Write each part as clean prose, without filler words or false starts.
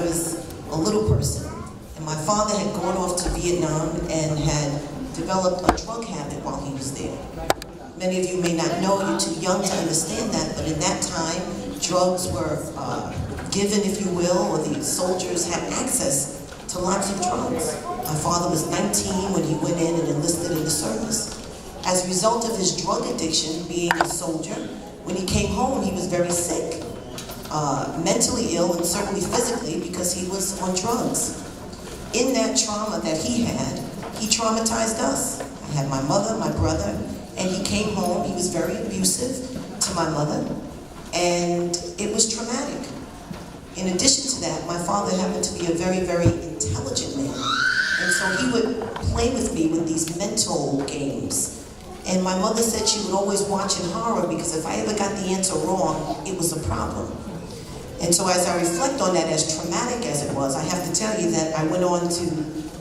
was a little person. And my father had gone off to Vietnam and had developed a drug habit while he was there. Many of you may not know, you're too young to understand that, but in that time, drugs were given, if you will, or the soldiers had access to lots of drugs. My father was 19 when he went in and enlisted in the service. As a result of his drug addiction, being a soldier, when he came home, he was very sick, mentally ill and certainly physically because he was on drugs. In that trauma that he had, he traumatized us. I had my mother, my brother, and he came home. He was very abusive to my mother, and it was traumatic. In addition to that, my father happened to be a very, very intelligent man, and so he would play with me with these mental games. And my mother said she would always watch in horror because if I ever got the answer wrong, it was a problem. And so as I reflect on that, as traumatic as it was, I have to tell you that I went on to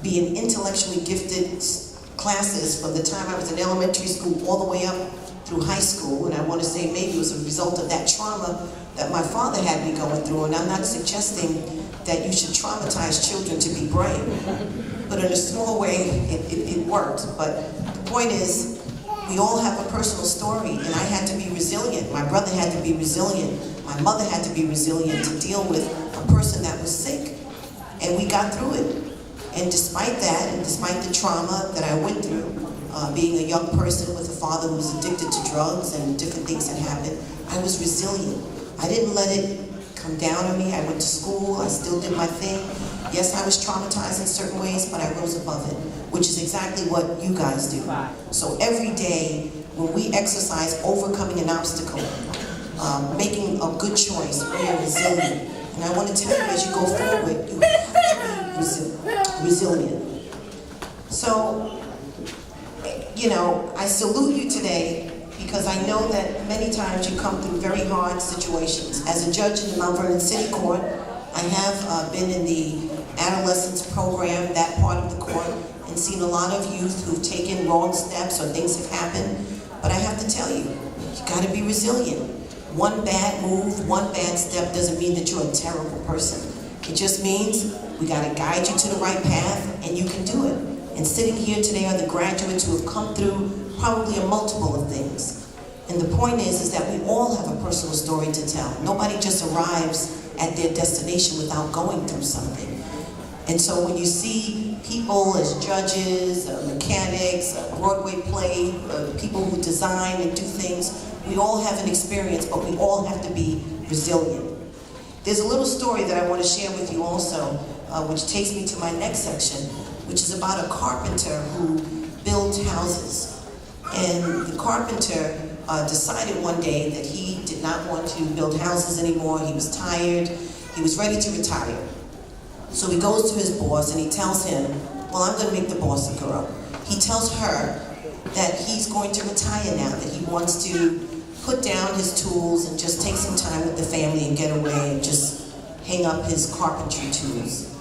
be in intellectually gifted classes from the time I was in elementary school all the way up through high school. And I want to say maybe it was a result of that trauma that my father had me going through. And I'm not suggesting that you should traumatize children to be brave. But in a small way, it worked. But the point is, we all have a personal story, and I had to be resilient. My brother had to be resilient. My mother had to be resilient to deal with a person that was sick. And we got through it. And despite that, and despite the trauma that I went through, being a young person with a father who was addicted to drugs and different things that happened, I was resilient. I didn't let it come down on me. I went to school, I still did my thing. Yes, I was traumatized in certain ways, but I rose above it, which is exactly what you guys do. So every day, when we exercise overcoming an obstacle, making a good choice, we are resilient. And I want to tell you, as you go forward, you have to be resilient. So, you know, I salute you today because I know that many times you come through very hard situations. As a judge in the Mount Vernon City Court, I have been in the adolescence program, that part of the court, and seen a lot of youth who've taken wrong steps or things have happened. But I have to tell you, you gotta be resilient. One bad move, one bad step doesn't mean that you're a terrible person. It just means we gotta guide you to the right path, and you can do it. And sitting here today are the graduates who have come through probably a multiple of things. And the point is that we all have a personal story to tell. Nobody just arrives at their destination without going through something. And so when you see people as judges, mechanics, Broadway play, people who design and do things, we all have an experience, but we all have to be resilient. There's a little story that I want to share with you also, which takes me to my next section, which is about a carpenter who builds houses. And the carpenter decided one day that he did not want to build houses anymore. He was tired. He was ready to retire. So he goes to his boss and he tells him, well, I'm going to make the boss a girl. He tells her that he's going to retire now, that he wants to put down his tools and just take some time with the family and get away and just hang up his carpentry tools.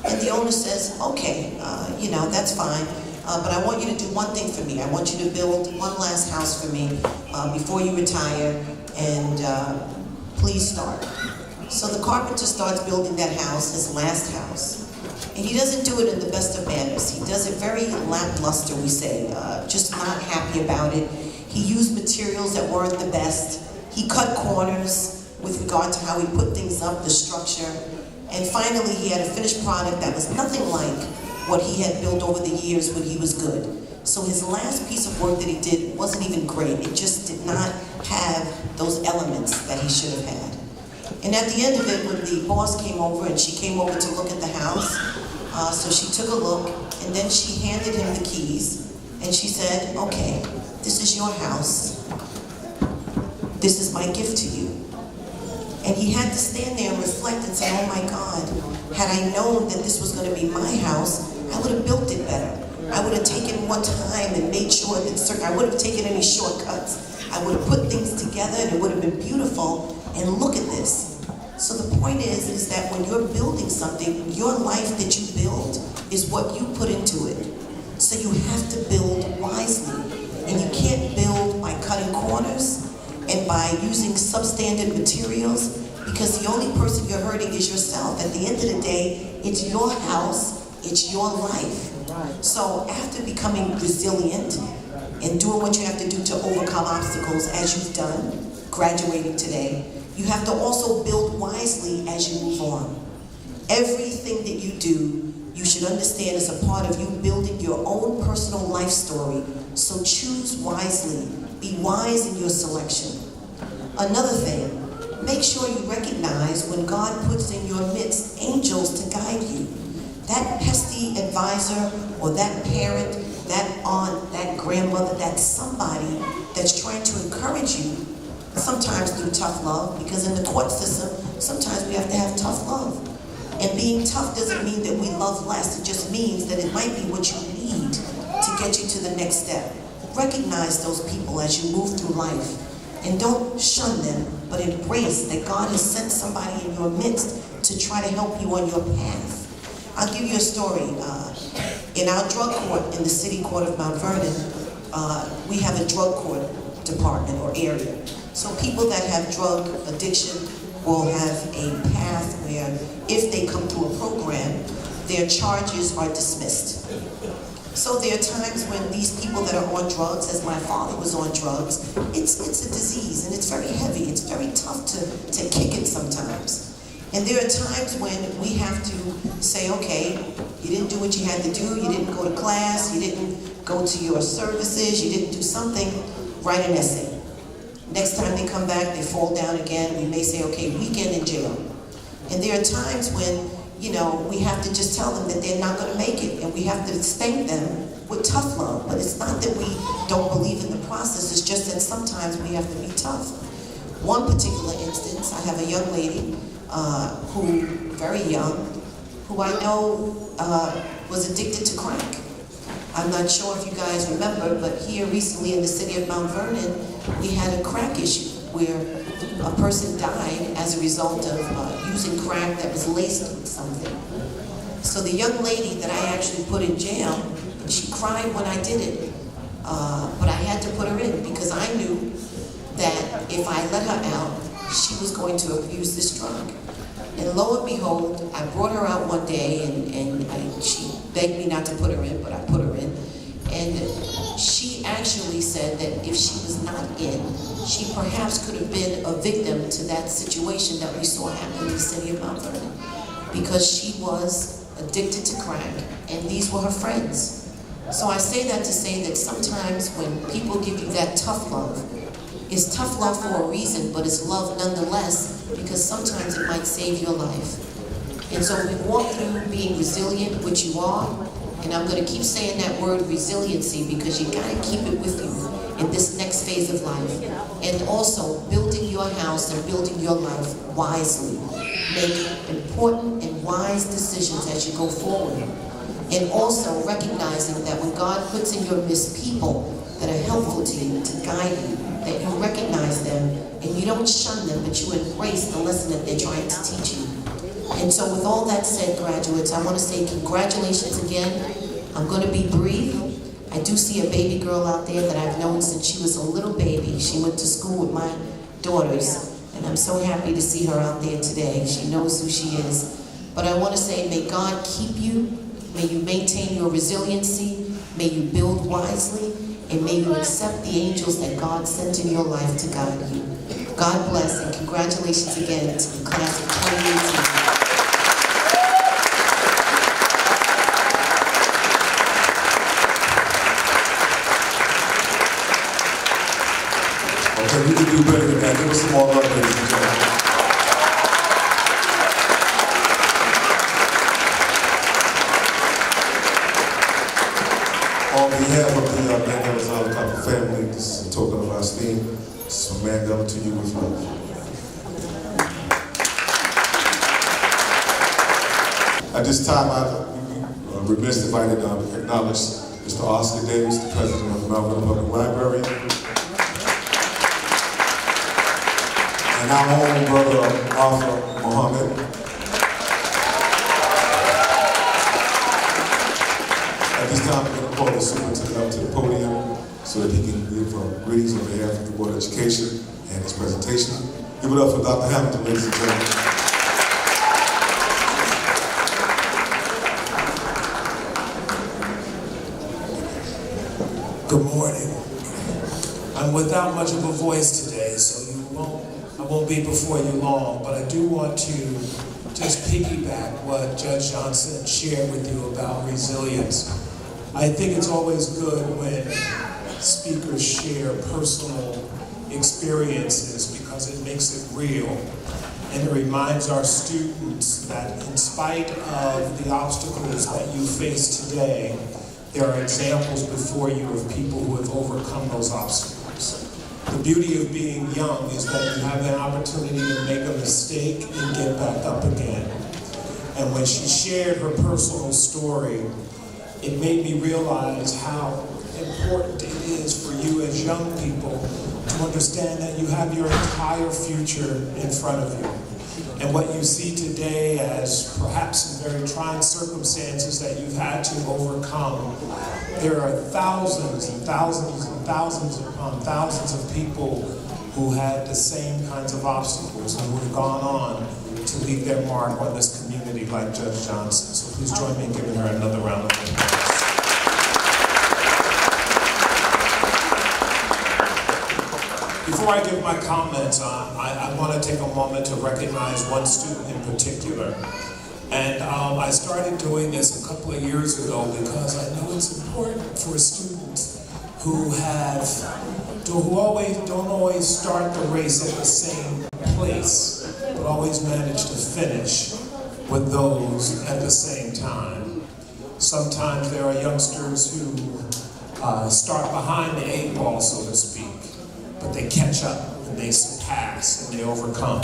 And the owner says, okay, you know, that's fine. But I want you to do one thing for me. I want you to build one last house for me before you retire, and please start. So the carpenter starts building that house, his last house. And he doesn't do it in the best of manners. He does it very lackluster, we say, just not happy about it. He used materials that weren't the best. He cut corners with regard to how he put things up, the structure. And finally, he had a finished product that was nothing like what he had built over the years when he was good. So his last piece of work that he did wasn't even great. It just did not have those elements that he should have had. And at the end of it, when the boss came over, and she came over to look at the house, so she took a look, and then she handed him the keys, and she said, okay, this is your house. This is my gift to you. And he had to stand there and reflect and say, oh my God, had I known that this was going to be my house, I would have built it better. I would have taken more time and made sure that I would have taken any shortcuts. I would have put things together and it would have been beautiful. And look at this. So the point is that when you're building something, your life that you build is what you put into it. So you have to build wisely. And you can't build by cutting corners and and by using substandard materials, because the only person you're hurting is yourself. At the end of the day, it's your house, it's your life. So after becoming resilient and doing what you have to do to overcome obstacles, as you've done, graduating today, you have to also build wisely as you move on. Everything that you do, you should understand is a part of you building your own personal life story. So choose wisely. Be wise in your selection. Another thing, make sure you recognize when God puts in your midst angels to guide you. That pesky advisor or that parent, that aunt, that grandmother, that somebody that's trying to encourage you, sometimes through tough love, because in the court system, sometimes we have to have tough love. And being tough doesn't mean that we love less. It just means that it might be what you need to get you to the next step. Recognize those people as you move through life. And don't shun them, but embrace that God has sent somebody in your midst to try to help you on your path. I'll give you a story. In our drug court, in the city court of Mount Vernon, we have a drug court department or area. So people that have drug addiction will have a path where if they come through a program, their charges are dismissed. So there are times when these people that are on drugs, as my father was on drugs, it's a disease and it's very heavy. It's very tough to kick it sometimes. And there are times when we have to say, okay, you didn't do what you had to do, you didn't go to class, you didn't go to your services, you didn't do something, write an essay. Next time they come back, they fall down again, we may say, okay, weekend in jail. And there are times when, we have to just tell them that they're not going to make it, and we have to spank them with tough love. But it's not that we don't believe in the process, it's just that sometimes we have to be tough. One particular instance, I have a young lady who, very young, who I know was addicted to crack. I'm not sure if you guys remember, but here recently in the city of Mount Vernon, we had a crack issue where a person died as a result of using crack that was laced with something. So the young lady that I actually put in jail, she cried when I did it, but I had to put her in because I knew that if I let her out, she was going to abuse this drug. And lo and behold, I brought her out one day and she begged me not to put her in, but I put her in. And she actually said that if she was not in, she perhaps could have been a victim to that situation that we saw happen in the city of Mount Vernon, because she was addicted to crack, and these were her friends. So I say that to say that sometimes when people give you that tough love, it's tough love for a reason, but it's love nonetheless, because sometimes it might save your life. And so we walk through being resilient, which you are, and I'm going to keep saying that word resiliency because you got to keep it with you in this next phase of life. And also building your house and building your life wisely. Make important and wise decisions as you go forward. And also recognizing that when God puts in your midst people that are helpful to you, to guide you, that you recognize them and you don't shun them, but you embrace the lesson that they're trying to teach you. And so with all that said, graduates, I want to say congratulations again. I'm going to be brief. I do see a baby girl out there that I've known since she was a little baby. She went to school with my daughters, and I'm so happy to see her out there today. She knows who she is. But I want to say, may God keep you. May you maintain your resiliency. May you build wisely. And may you accept the angels that God sent in your life to guide you. God bless, and congratulations again to the class of 2018. Okay, we can do better than that. Give us some more love, ladies and gentlemen. On behalf of the Mandela Zollicoffer family, this is a token of our esteem. This is from Mandela to you with love. At this time, I'm remiss if I didn't acknowledge Mr. Oscar Davis, the president of the Mount Vernon Public Library, and our own brother Arthur Muhammad. At this time, we're going to call the superintendent up to the podium so that he can give greetings on behalf of the Board of Education and his presentation. Give it up for Dr. Hamilton, ladies and gentlemen. Good morning. I'm without much of a voice today, so I won't be before you long, but I do want to just piggyback what Judge Johnson shared with you about resilience. I think it's always good when speakers share personal experiences because it makes it real, and it reminds our students that in spite of the obstacles that you face today, there are examples before you of people who have overcome those obstacles. The beauty of being young is that you have the opportunity to make a mistake and get back up again. And when she shared her personal story, it made me realize how important it is for you as young people to understand that you have your entire future in front of you. And what you see today as perhaps some very trying circumstances that you've had to overcome, there are thousands and thousands and thousands upon thousands of people who had the same kinds of obstacles and who have gone on to leave their mark on this community like Judge Johnson. So please join me in giving her another round of applause. Before I give my comments, I want to take a moment to recognize one student in particular. And I started doing this a couple of years ago because I know it's important for students who don't always start the race at the same place, but always manage to finish with those at the same time. Sometimes there are youngsters who start behind the 8 ball, so to speak, but they catch up and they surpass and they overcome.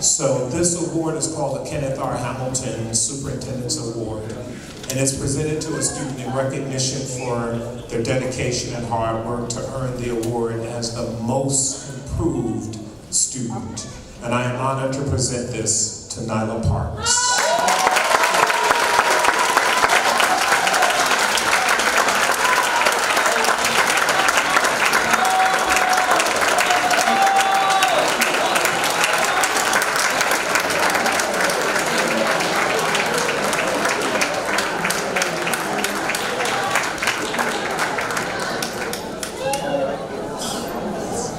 So this award is called the Kenneth R. Hamilton Superintendent's Award, and it's presented to a student in recognition for their dedication and hard work to earn the award as the most improved student. And I am honored to present this to Nyla Parks.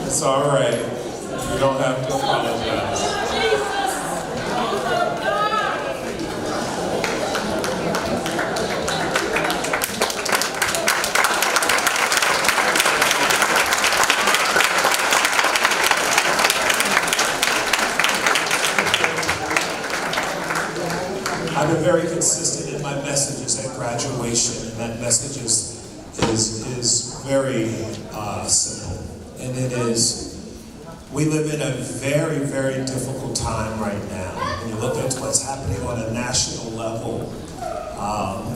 It's all right. You don't have to apologize. I've been very consistent in my messages at graduation, and that message is very simple. And it is, we live in a very, very difficult time right now. When you look at what's happening on a national level,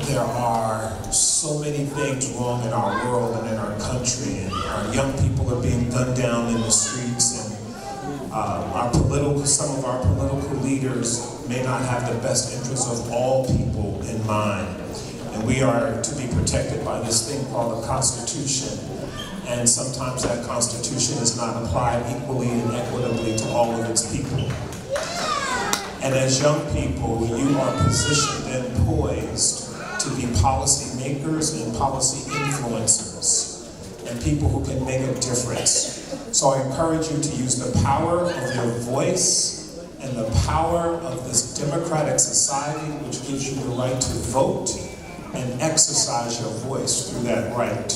there are so many things wrong in our world and in our country, and our young people are being gunned down in the streets, and some of our political leaders may not have the best interests of all people in mind. And we are to be protected by this thing called the Constitution. And sometimes that Constitution is not applied equally and equitably to all of its people. And as young people, you are positioned and poised to be policy makers and policy influencers, and people who can make a difference. So I encourage you to use the power of your voice and the power of this democratic society, which gives you the right to vote and exercise your voice through that right.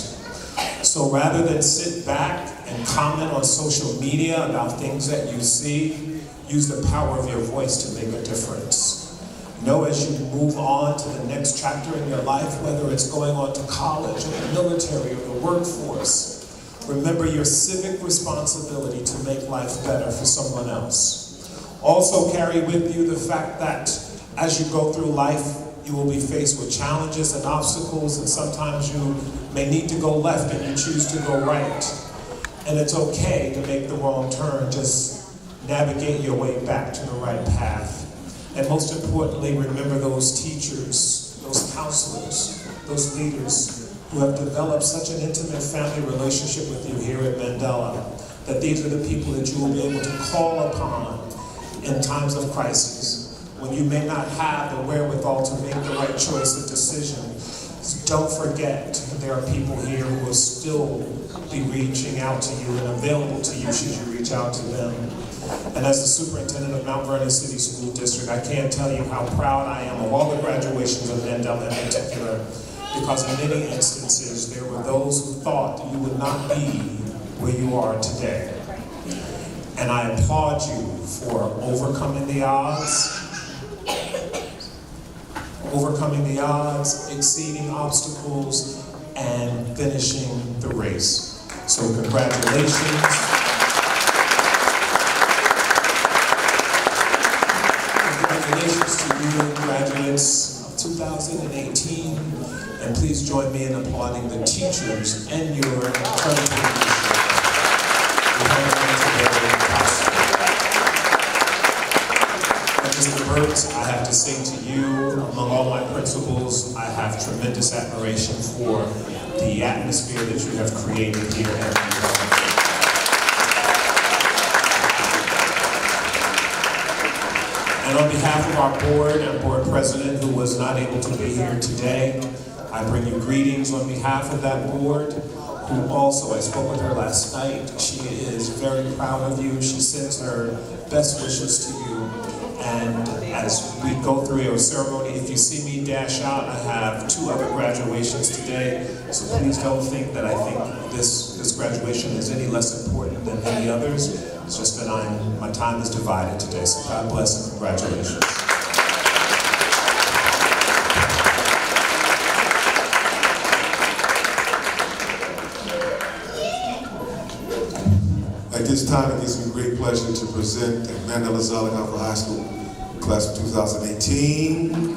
So rather than sit back and comment on social media about things that you see, use the power of your voice to make a difference. Know as you move on to the next chapter in your life, whether it's going on to college or the military or the workforce, remember your civic responsibility to make life better for someone else. Also carry with you the fact that as you go through life, you will be faced with challenges and obstacles, and sometimes you may need to go left and you choose to go right. And it's okay to make the wrong turn, just navigate your way back to the right path. And most importantly, remember those teachers, those counselors, those leaders who have developed such an intimate family relationship with you here at Mandela. that these are the people that you will be able to call upon in times of crisis, when you may not have the wherewithal to make the right choice of decision. Don't forget there are people here who will still be reaching out to you and available to you should you reach out to them. And as the superintendent of Mount Vernon City School District, I can't tell you how proud I am of all the graduations of Mandela in particular, because in many instances there were those who thought you would not be where you are today. And I applaud you for overcoming the odds, exceeding obstacles, and finishing the race. So congratulations. Congratulations to you, graduates of 2018. And please join me in applauding the teachers and your incredible leadership. Mr. Burks, I have to say to you, among all my principals, I have tremendous admiration for the atmosphere that you have created here at the And on behalf of our board and board president, who was not able to be here today, I bring you greetings on behalf of that board, who also, I spoke with her last night. She is very proud of you. She sends her best wishes to you. And as we go through our ceremony, if you see me dash out, I have 2 other graduations today. So please don't think that I think this graduation is any less important than any others. It's just that my time is divided today. So God bless and congratulations. At this time, it gives me great pleasure to present the Mandela Zollicoffer High School class of 2018.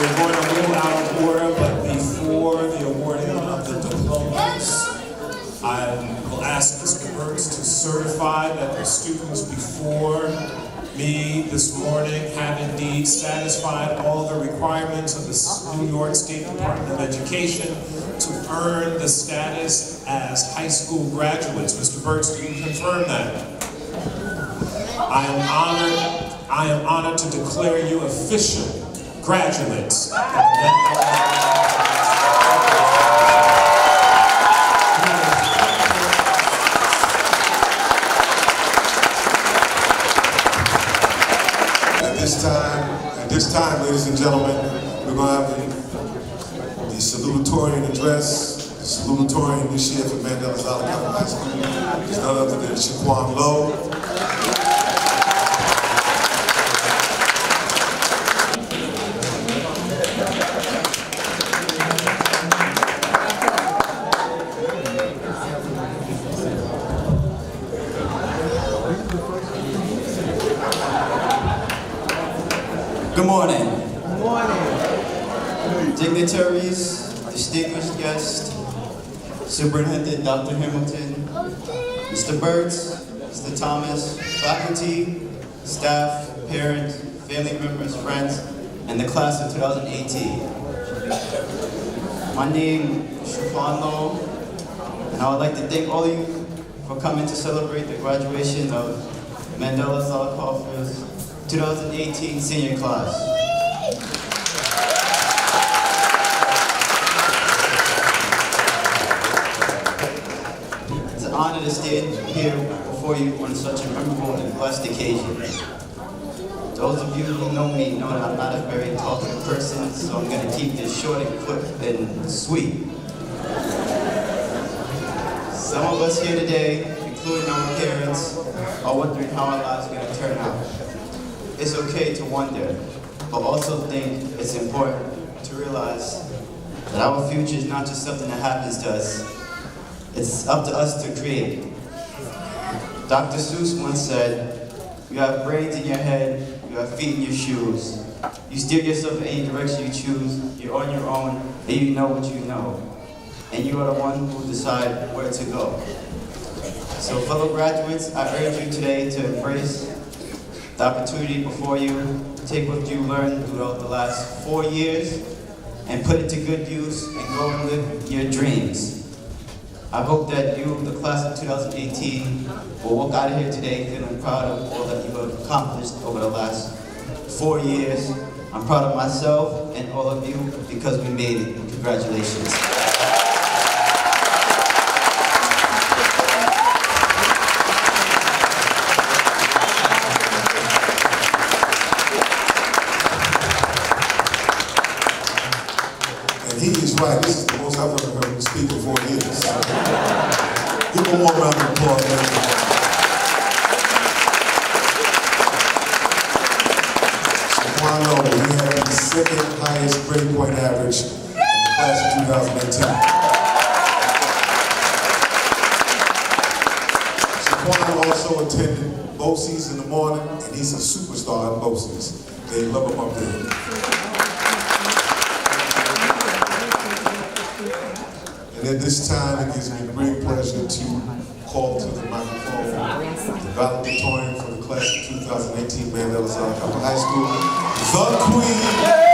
We're going a little out of order, but before the awarding of the diplomas, I will ask Mr. Burks to certify that the students before me this morning have indeed satisfied all the requirements of the New York State Department of Education to earn the status as high school graduates. Mr. Burks, do you confirm that? I am honored to declare you official graduates. At this time, ladies and gentlemen, we're going to have the salutatorian address. The salutatorian this year for Mandela Zollicoffer High School is none other than Shaquan Lowe. Good morning. Good morning. Dignitaries, distinguished guests, Superintendent Dr. Hamilton, Mr. Burks, Mr. Thomas, faculty, staff, parents, family members, friends, and the class of 2018. My name is Shaquan Lowe, and I would like to thank all of you for coming to celebrate the graduation of Mandela Zollicoffer's 2018 senior class. It's an honor to stand here before you on such a memorable and blessed occasion. Those of you who know me know that I'm not a very talkative person, so I'm going to keep this short and quick and sweet. Some of us here today, including our parents, are wondering how our lives are going to turn out. It's okay to wonder, but also think it's important to realize that our future is not just something that happens to us, it's up to us to create. Dr. Seuss once said, you have brains in your head, you have feet in your shoes. You steer yourself in any direction you choose, you're on your own, and you know what you know. And you are the one who will decide where to go. So fellow graduates, I urge you today to embrace the opportunity before you take what you learned throughout the last 4 years and put it to good use and go and live your dreams. I hope that you, the class of 2018, will walk out of here today feeling proud of all that you have accomplished over the last 4 years. I'm proud of myself and all of you because we made it. Congratulations. He is right. This is the most I've ever heard him speak in 4 years. Give him one round of applause, man. Shaquan, we had the second highest grade point average in the class of 2018. Shaquan also attended BOCES in the morning, and he's a superstar in BOCES. They love him up there. And at this time, it gives me great pleasure to call to the microphone the valedictorian for the class of 2018 Mandela Zollicoffer High School, the Queen.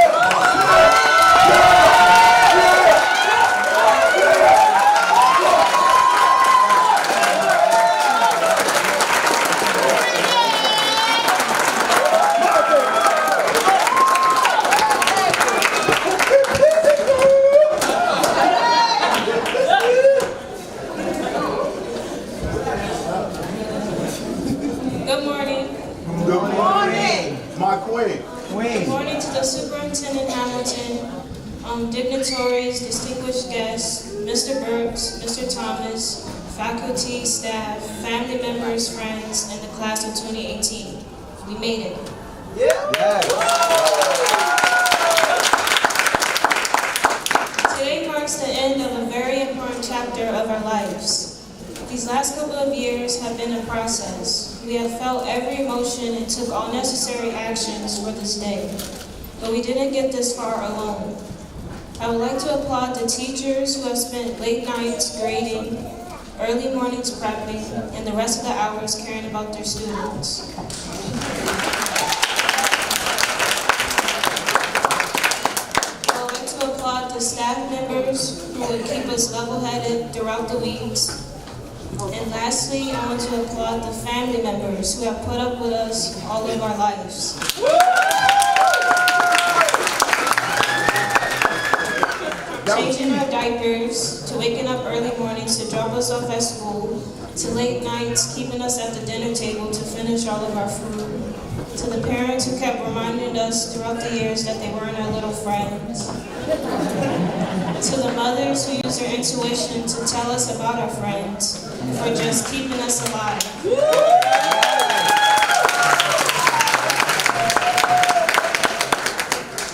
Good morning. Good morning, my queen. Good morning to the Superintendent Hamilton, dignitaries, distinguished guests, Mr. Burks, Mr. Thomas, faculty, staff, family members, friends, and the class of 2018. We made it. Today marks the end of a very important chapter of our lives. These last couple of years have been a process. We have felt every emotion and took all necessary actions for this day. But we didn't get this far alone. I would like to applaud the teachers who have spent late nights grading, early mornings prepping, and the rest of the hours caring about their students. I would like to applaud the staff members who would keep us level-headed throughout the weeks. And lastly, I want to applaud the family members who have put up with us all of our lives. Changing our diapers, to waking up early mornings to drop us off at school, to late nights keeping us at the dinner table to finish all of our food, to the parents who kept reminding us throughout the years that they weren't our little friends, to the mothers who use their intuition to tell us about our friends, for just keeping us alive.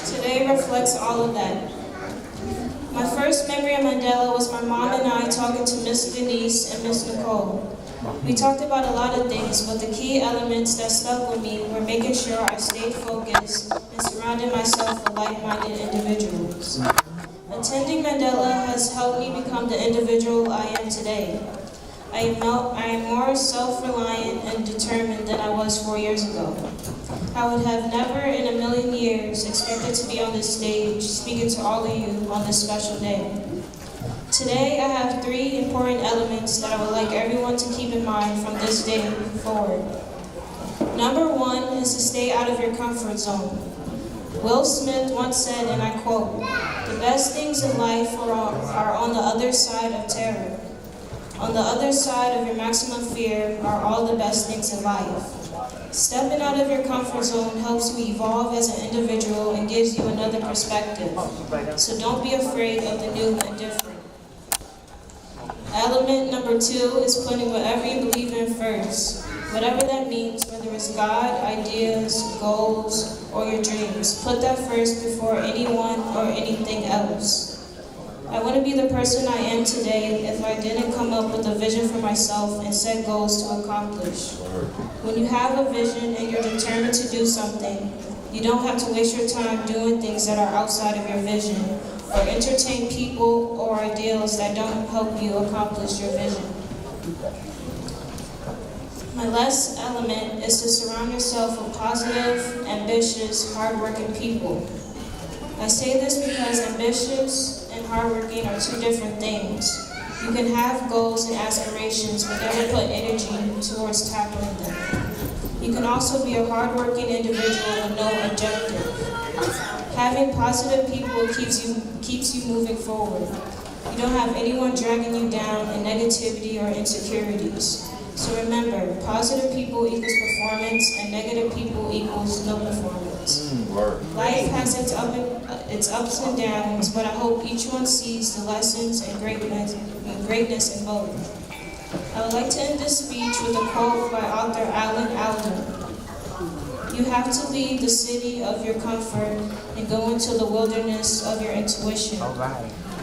Today reflects all of that. My first memory of Mandela was my mom and I talking to Miss Denise and Miss Nicole. We talked about a lot of things, but the key elements that stuck with me were making sure I stayed focused and surrounded myself with like-minded individuals. Attending Mandela has helped me become the individual I am today. I am more self-reliant and determined than I was 4 years ago. I would have never in a million years expected to be on this stage speaking to all of you on this special day. Today I have 3 important elements that I would like everyone to keep in mind from this day forward. Number 1 is to stay out of your comfort zone. Will Smith once said, and I quote, "The best things in life are on the other side of terror. On the other side of your maximum fear are all the best things in life." Stepping out of your comfort zone helps you evolve as an individual and gives you another perspective. So don't be afraid of the new and different. Element number 2 is putting whatever you believe in first. Whatever that means, whether it's God, ideas, goals, or your dreams. Put that first before anyone or anything else. I wouldn't be the person I am today if I didn't come up with a vision for myself and set goals to accomplish. When you have a vision and you're determined to do something, you don't have to waste your time doing things that are outside of your vision or entertain people or ideals that don't help you accomplish your vision. My last element is to surround yourself with positive, ambitious, hardworking people. I say this because ambitious and hardworking are two different things. You can have goals and aspirations, but never put energy towards tackling them. You can also be a hardworking individual with no objective. Having positive people keeps you moving forward. You don't have anyone dragging you down in negativity or insecurities. So remember, positive people equals performance, and negative people equals no performance. Life has its ups and downs, but I hope each one sees the lessons and greatness in both. I would like to end this speech with a quote by author Alan Alda. You have to leave the city of your comfort and go into the wilderness of your intuition.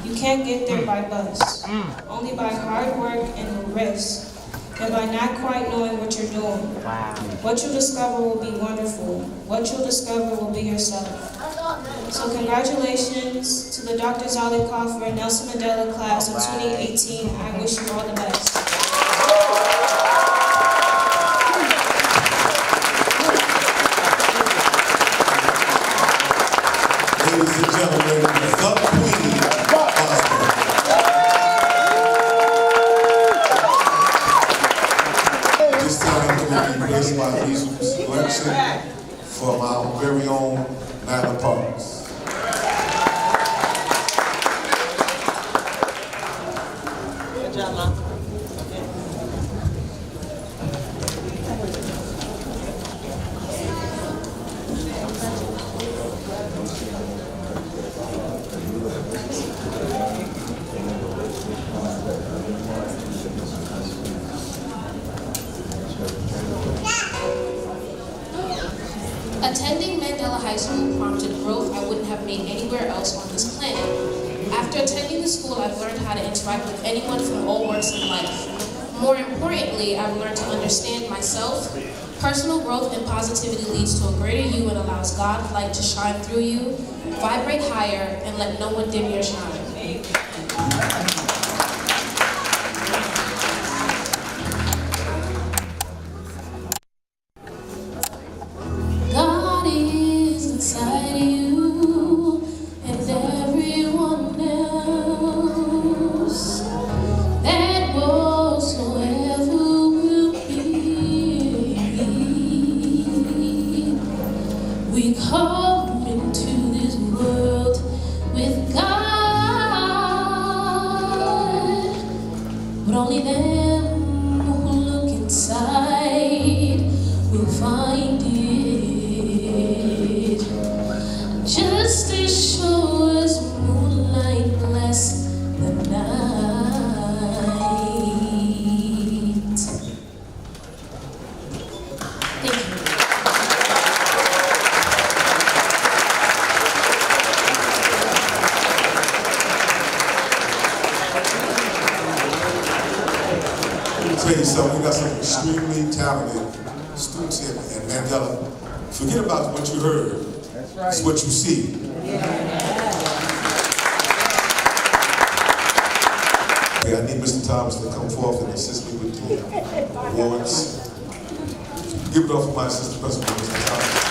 You can't get there by bus, only by hard work and risk, and by not quite knowing what you're doing. What you'll discover will be wonderful. What you'll discover will be yourself. So congratulations to the Dr. Zollicoffer and Nelson Mandela class of 2018. I wish you all the best. Ladies and gentlemen, the Queen This time we will be graced by a musical selection from our very own Nyla Parks. Good job, Mom. Attending Mandela High School prompted growth I wouldn't have made anywhere else on this planet. After attending the school, I've learned how to interact with anyone from all walks of life. More importantly, I've learned to understand myself. Personal growth and positivity leads to a greater you and allows God's light to shine through you. Vibrate higher and let no one dim your shine. God is inside you and everyone else. That whatsoever will be. We come into this world with God, but only them who look inside will find it. Just as sure as moonlight bless the night. Thank you. Let me tell you something, we got some extremely talented students here at Mandela. Forget about what you heard. It's what you see. Okay, I need Mr. Thomas to come forth and assist me with the awards. Give it up for my assistant principal, Mr. Thomas.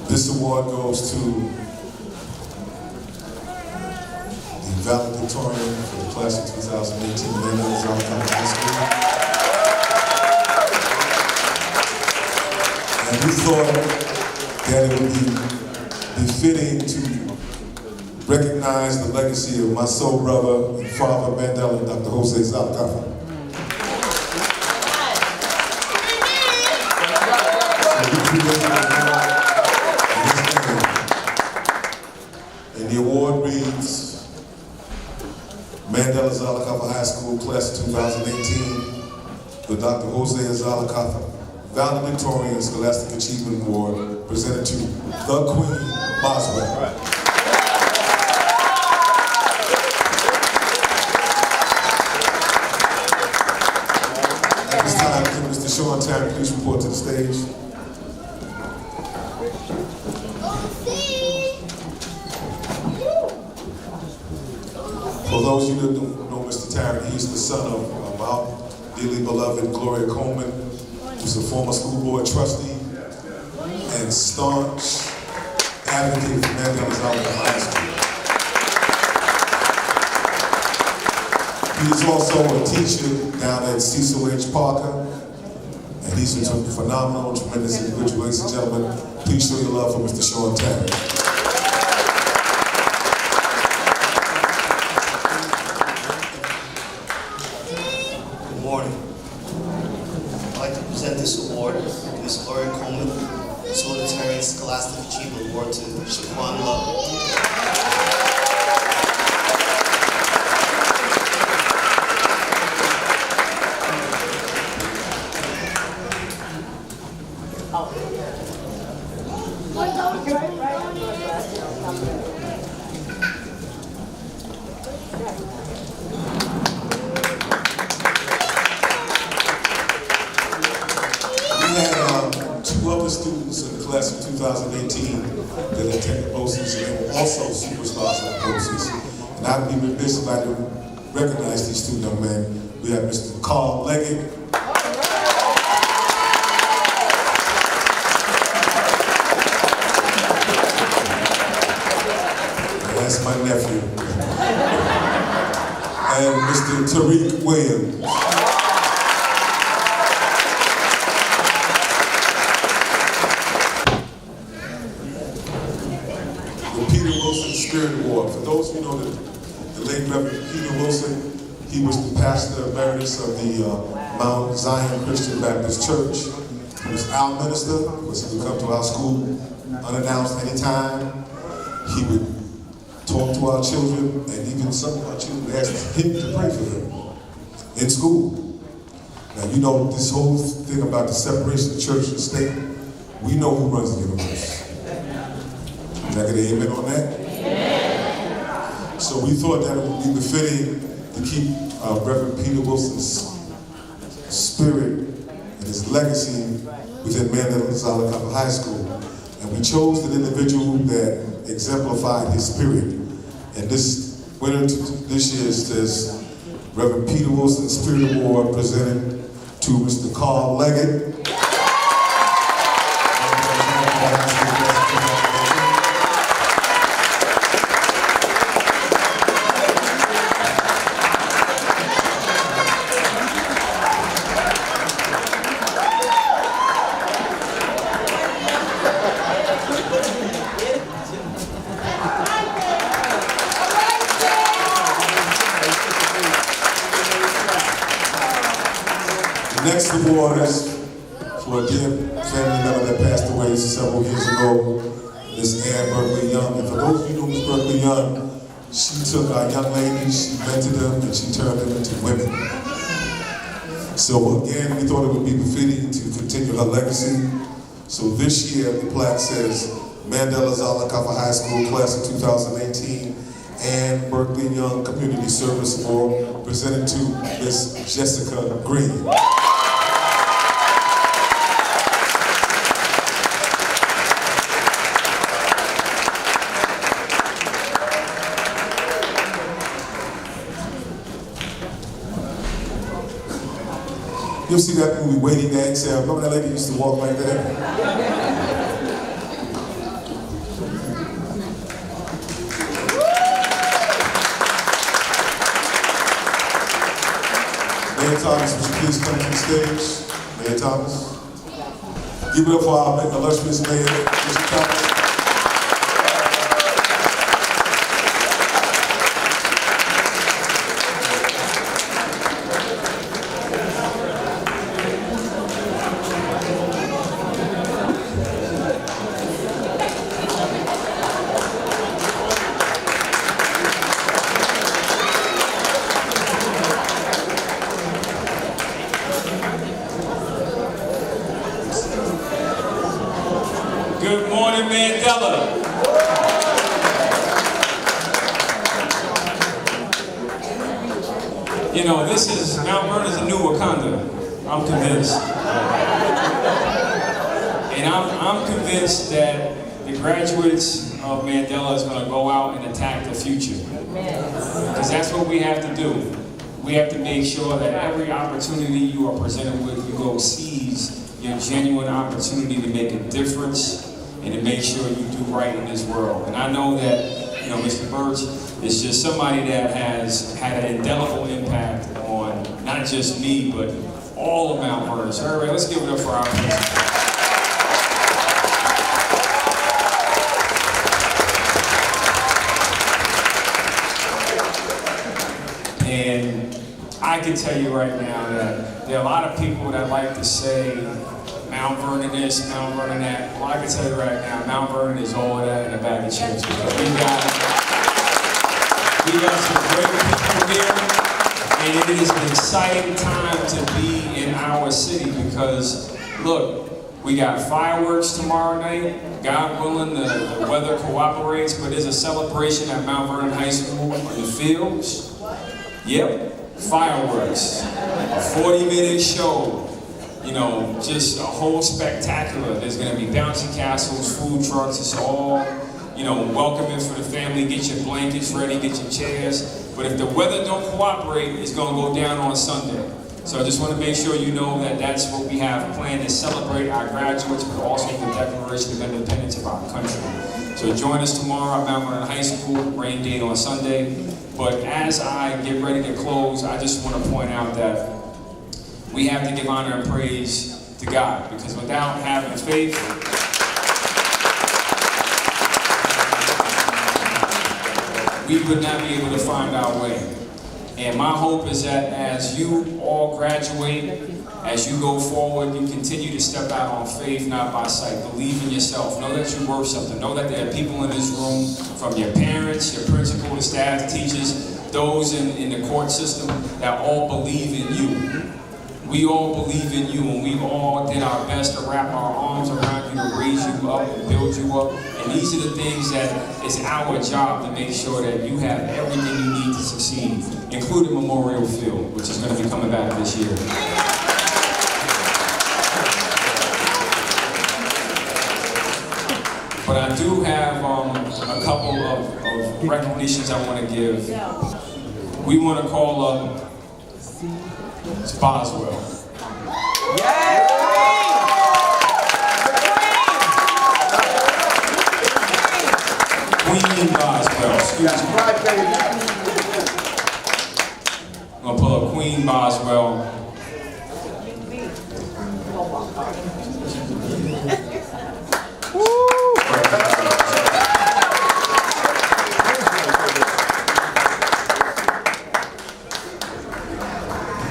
This award goes to the valedictorian for the class of 2018, Mandela Zollicoffer High School. And we thought that it would be befitting to recognize the legacy of my soul brother and father, Mandela, Dr. Jose Zollicoffer. And the award reads, Mandela Zollicoffer High School Class of 2018, the Dr. Jose Zollicoffer Valedictorian Scholastic Achievement Award, presented to the Queen Boswell. Terry, please report to the stage. For those of you that don't know Mr. Terry, he's the son of our dearly beloved Gloria Coleman, who's a former school board trustee and staunch advocate for Mandela Zollicoffer High School. He is also a teacher down at Cecil H. Parker, and he's a phenomenal, tremendous individual. Ladies and gentlemen, please show your love for Mr. Sean Terry. Good morning. I'd like to present this award to Ms. Gloria Coleman, Solitarian Scholastic Achievement Award to Shaquan Love. Two other students in the class of 2018 that attended BOCES, and they were also superstars at BOCES. And I'd be remiss if I didn't recognize these two young men. We have Mr. Carl Leggett. And that's my nephew. And Mr. Tariq Williams. Spirit Award. For those of you who know the late Reverend Peter Wilson, he was the pastor emeritus of the Mount Zion Christian Baptist Church. He was our minister, he would come to our school unannounced anytime. He would talk to our children, and even some of our children asked him to pray for them in school. Now, you know this whole thing about the separation of church and state, we know who runs the universe. Can I get an amen on that? So we thought that it would be befitting to keep Reverend Peter Wilson's spirit and his legacy within Mandela Zollicoffer High School. And we chose an individual that exemplified his spirit. And this winner this year is this Reverend Peter Wilson Spirit Award presented to Mr. Carl Leggett. The next award is for a dear family member that passed away several years ago, Miss Ann Berkeley Young. And for those of you who know Miss Berkeley Young, she took our young ladies, she mentored them, and she turned them into women. So again, we thought it would be befitting to continue her legacy. So this year, the plaque says, Mandela Zollicoffer High School, class of 2018, and Berkeley Young Community Service Award, presented to Miss Jessica Green. You'll see that movie, Waiting to Exhale. Remember that lady used to walk like that? Mayor Thomas, would you please come to the stage? Mayor Thomas. Give it up for our illustrious mayor, Mr. Thomas. Good morning, Mandela. You know, Mount Vernon is a new Wakanda. I'm convinced. And I'm convinced that the graduates of Mandela is going to go out and attack the future. Because that's what we have to do. We have to make sure that every opportunity you are presented with, you go seize your genuine opportunity to make a difference and to make sure you do right in this world. And I know that, you know, Mr. Birch is just somebody that has had an indelible impact on not just me, but all of Mount Vernon. So everybody, let's give it up for our president. And I can tell you right now that there are a lot of people that like to say Mount Vernon this, Mount Vernon that. Well, I can tell you right now, Mount Vernon is all of that in a bag of chips. Because we got some great people here, and it is an exciting time to be in our city because, look, we got fireworks tomorrow night. God willing, the weather cooperates, but there's a celebration at Mount Vernon High School in the fields. Yep, fireworks, a 40-minute show, you know, just a whole spectacular. There's going to be bouncy castles, food trucks, it's all, you know, welcoming for the family. Get your blankets ready, get your chairs. But if the weather don't cooperate, it's going to go down on Sunday. So I just want to make sure you know that that's what we have planned to celebrate our graduates, but also the Declaration of Independence of our country. So join us tomorrow at Mount Vernon High School, rain date on Sunday. But as I get ready to close, I just want to point out that we have to give honor and praise to God, because without having faith, we would not be able to find our way. And my hope is that as you all graduate, as you go forward, you continue to step out on faith, not by sight. Believe in yourself. Know that you're worth something. Know that there are people in this room, from your parents, your principal, the staff, the teachers, those in the court system, that all believe in you. We all believe in you, and we all did our best to wrap our arms around you, to raise you up, and build you up. And these are the things that it's our job to make sure that you have everything you need to succeed, including Memorial Field, which is going to be coming back this year. But I do have a couple of recognitions I want to give. We want to call up Boswell. Queen Boswell, excuse me. I'm going to pull up Queen Boswell.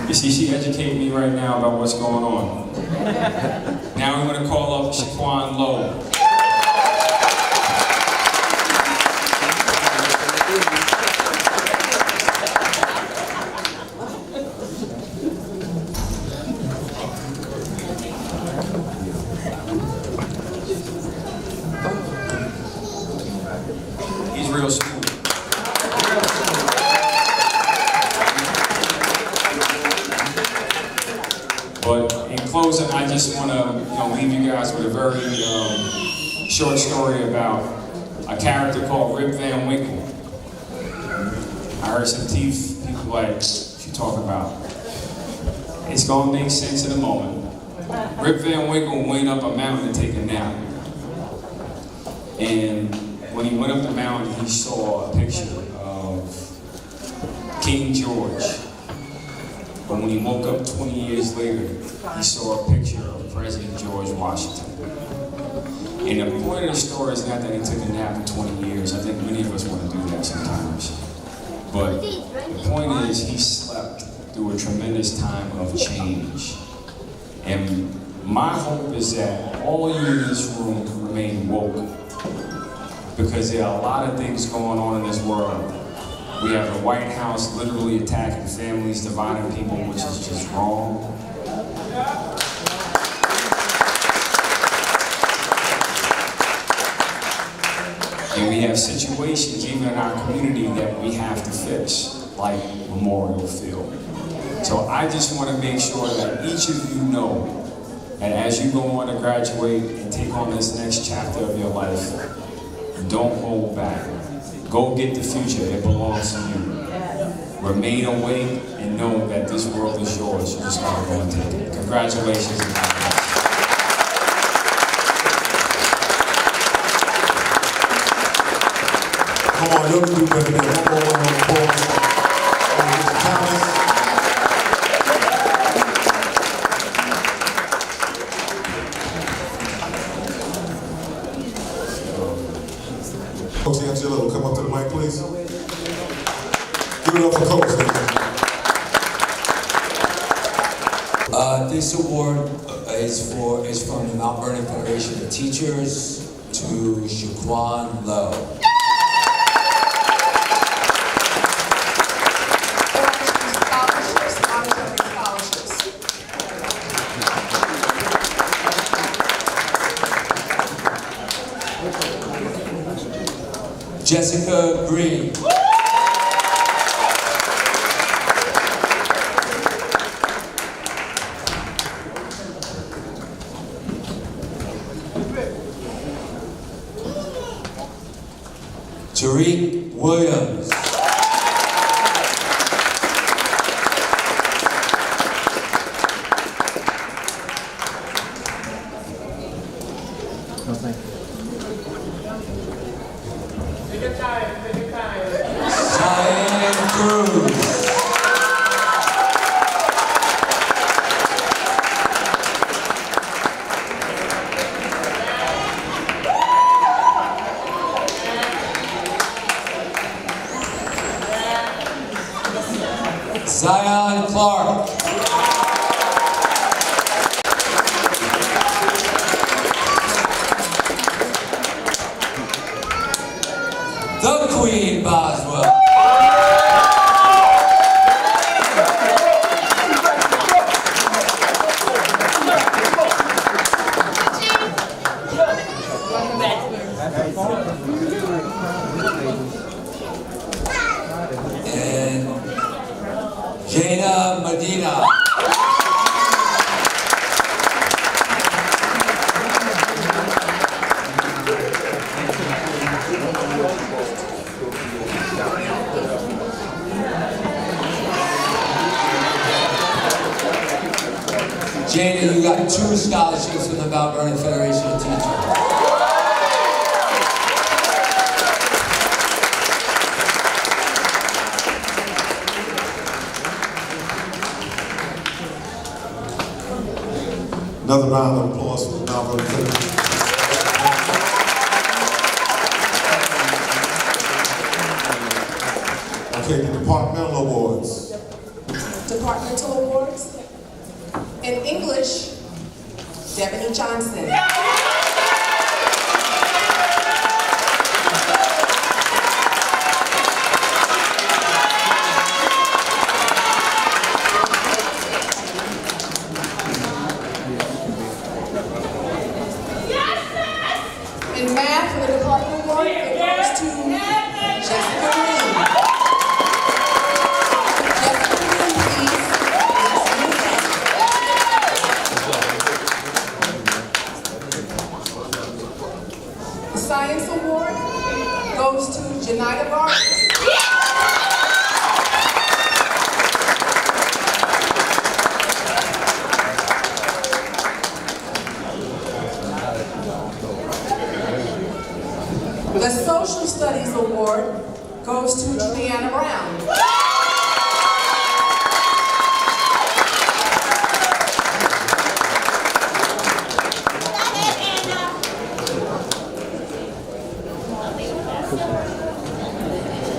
You see, she educated me right now about what's going on. Now we're going to call up Shaquan Lowe. He's real smooth. But in closing, I just want to leave you guys with a very short story about a character called Rip Van Winkle. I heard some teeth people like, what you talking about? It's going to make sense in a moment. Rip Van Winkle went up a mountain to take a nap. And when he went up the mountain, he saw a picture of King George. But when he woke up 20 years later, he saw a picture of President George Washington. And the point of the story is not that he took a nap for 20 years. I think many of us want to do that sometimes. But the point is, he slept through a tremendous time of change. And my hope is that all you in this room can remain woke, because there are a lot of things going on in this world. We have the White House literally attacking families, dividing people, which is just wrong. And we have situations, even in our community, that we have to fix, like Memorial Field. So I just want to make sure that each of you know And as you go on to graduate and take on this next chapter of your life, don't hold back. Go get the future. It belongs to you. Remain awake and know that this world is yours. You just gotta go and take it. Congratulations. And God bless. Come on, you can do better than that. One more applause. Thomas. Coach Angelo, come up to the mic, please. Give it up for Coach. This award is from the Mount Vernon Federation of Teachers to Shaquan Lowe. Jessica Green. Tariq Williams. Diane Cruz. Zion Clark. The Queen Boswell. And Jaina Medina. Jaina, you got 2 scholarships from the Mount Vernon Federation of Teachers. Another round of applause for the Mount Vernon Federation. Okay, the departmental awards. Departmental awards. In English, Devin Johnson. In math, for the department award, it goes to Jessica Green. Jessica Green, please. The science award goes to Janita Vargas. The Social Studies Award goes to Juliana Brown.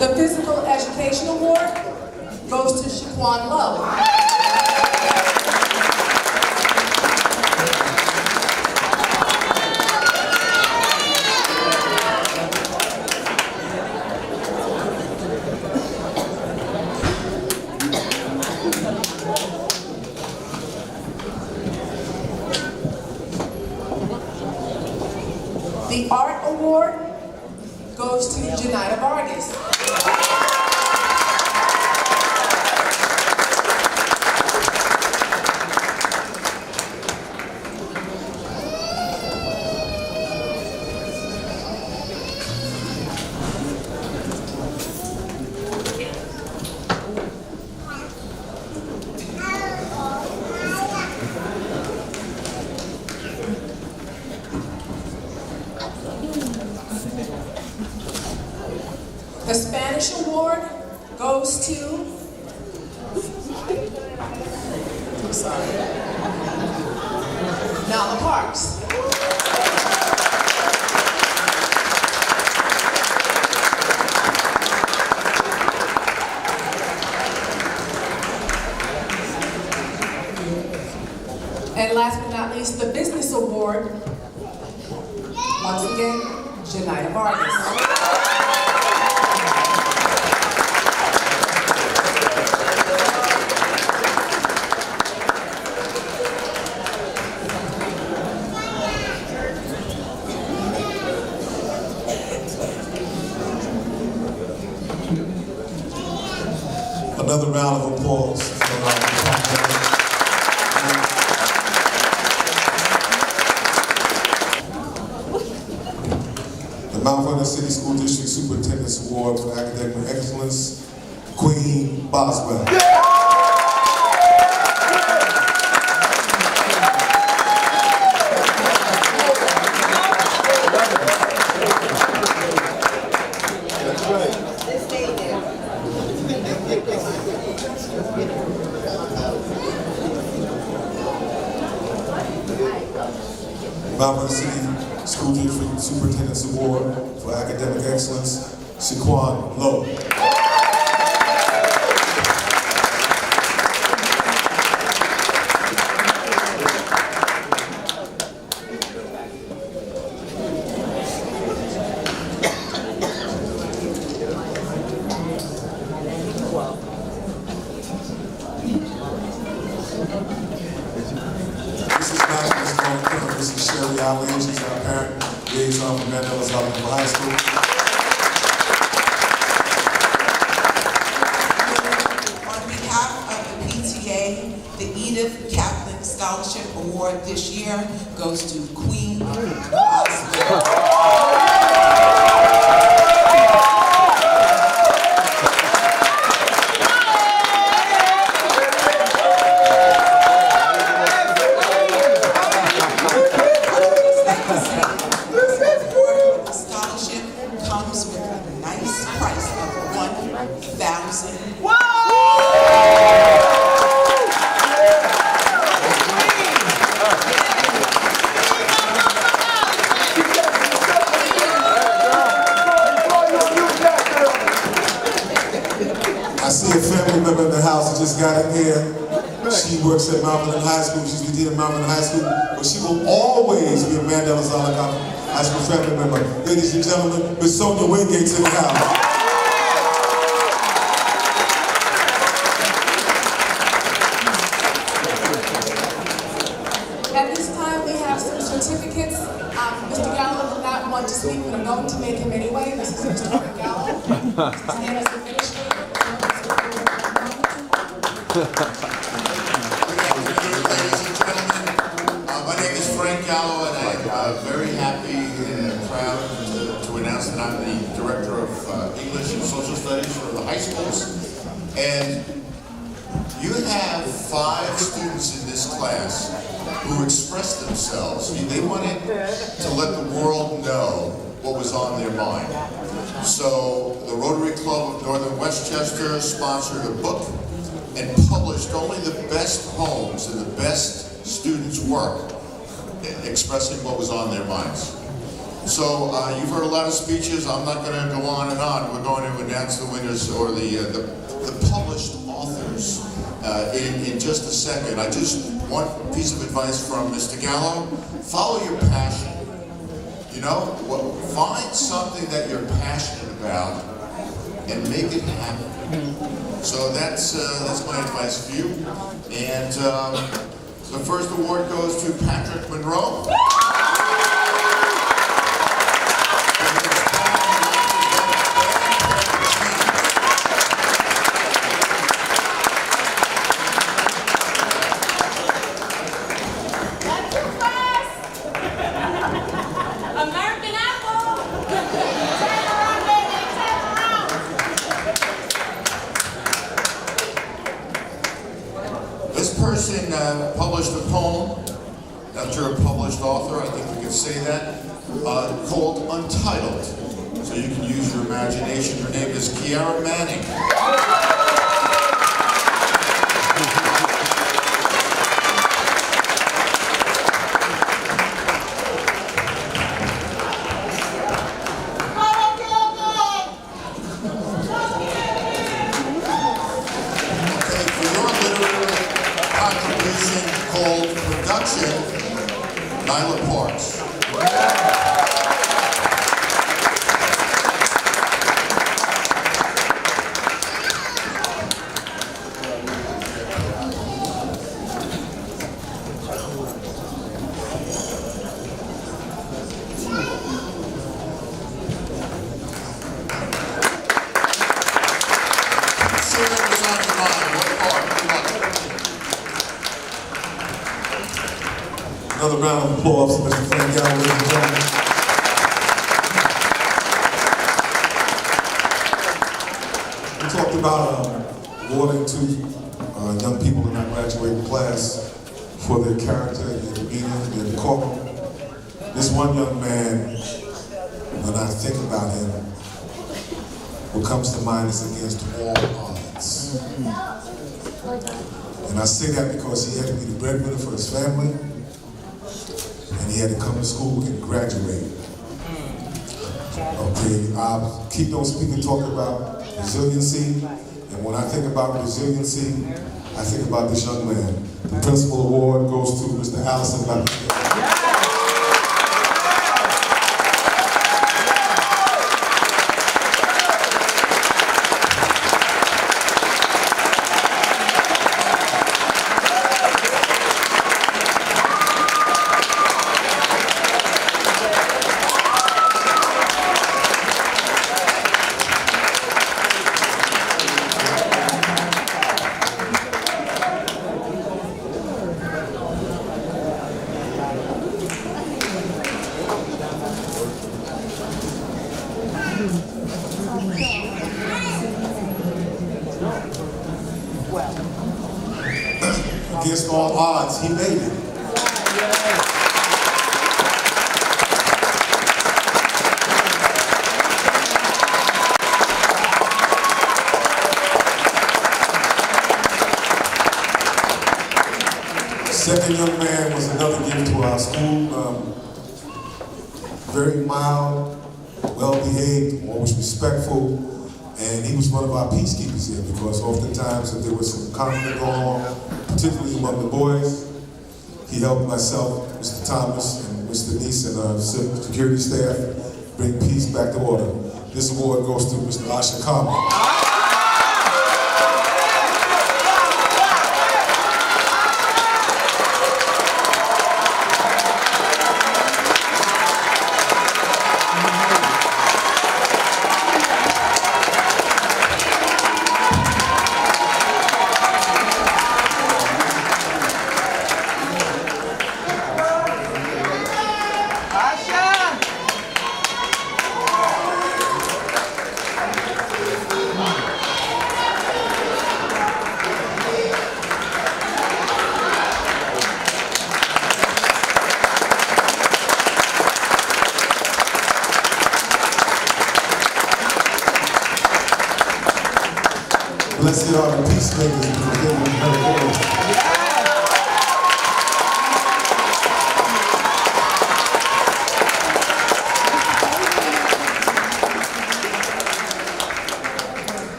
The Physical Education Award goes to Shaquan Lowe. The Art Award goes to Janita Vargas. The Spanish award goes to, I'm sorry, Nala Parks. And last but not least, the Business Award, once again, Janita Vargas. Another round of applause for the Mount Vernon City School District Superintendent's Award for Academic Excellence, Queen Boswell. Mount Vernon City School District Superintendent's Award for Academic Excellence, Shaquan Lowe. This is Sherry Allen, she's our parent liaison from Mandela Zollicoffer High School. On behalf of the PTA, the Edith Catholic Scholarship Award this year goes to Queen Boswell. I see a family member in the house who just got in here. She works at Mount Vernon High School. She's the dean of Mount Vernon High School, but she will always be a Mandela Zollicoffer High School family member. Ladies and gentlemen, Miss Sonia Wingate's in the house. At this time, we have some certificates. Mr. Gallo did not want to speak, but I'm going to make him anyway. This is Mr. Frank Gallo. His name is the administrator. Ladies and gentlemen, my name is Frank Gallo, and I'm very happy and proud to announce that I'm the Director of English and Social Studies for the high schools. And you have 5 students in this class who expressed themselves. They wanted to let the world know what was on their mind. So the Rotary Club of Northern Westchester sponsored a book and published only the best poems and the best students' work expressing what was on their minds. So you've heard a lot of speeches. I'm not going to go on and on. We're going to announce the winners or the published authors in just a second. I just one piece of advice from Mr. Gallo: follow your passion. You know, find something that you're passionate about and make it happen. So that's my advice for you. And the first award goes to Patrick Monroe. This person published a poem, after a published author, I think we could say that, called Untitled. so you can use your imagination. Her name is Kiara Manning. Called Production, Nyla Parks. Another round of applause for Mr. Frank Gallo, ladies and gentlemen. We talked about awarding to young people in our graduating class for their character, their demeanor, their decorum. This one young man, when I think about him, what comes to mind is against all odds. And I say that because he had to be the breadwinner for his family, and he had to come to school and graduate. Okay, I'll keep those people talking about resiliency, and when I think about resiliency, I think about this young man. The principal award goes to Mr. Allison Baptiste. Against all odds, he made it. Second young man was another gift to our school. Very mild, well-behaved, always respectful, and he was one of our peacekeepers here because oftentimes if there was some conflict going on, particularly among the boys, he helped myself, Mr. Thomas, and Mr. Denise and our security staff bring peace back to order. This award goes to Mr. Asha Kama. Blessed are the peacemakers because they will inherit the earth.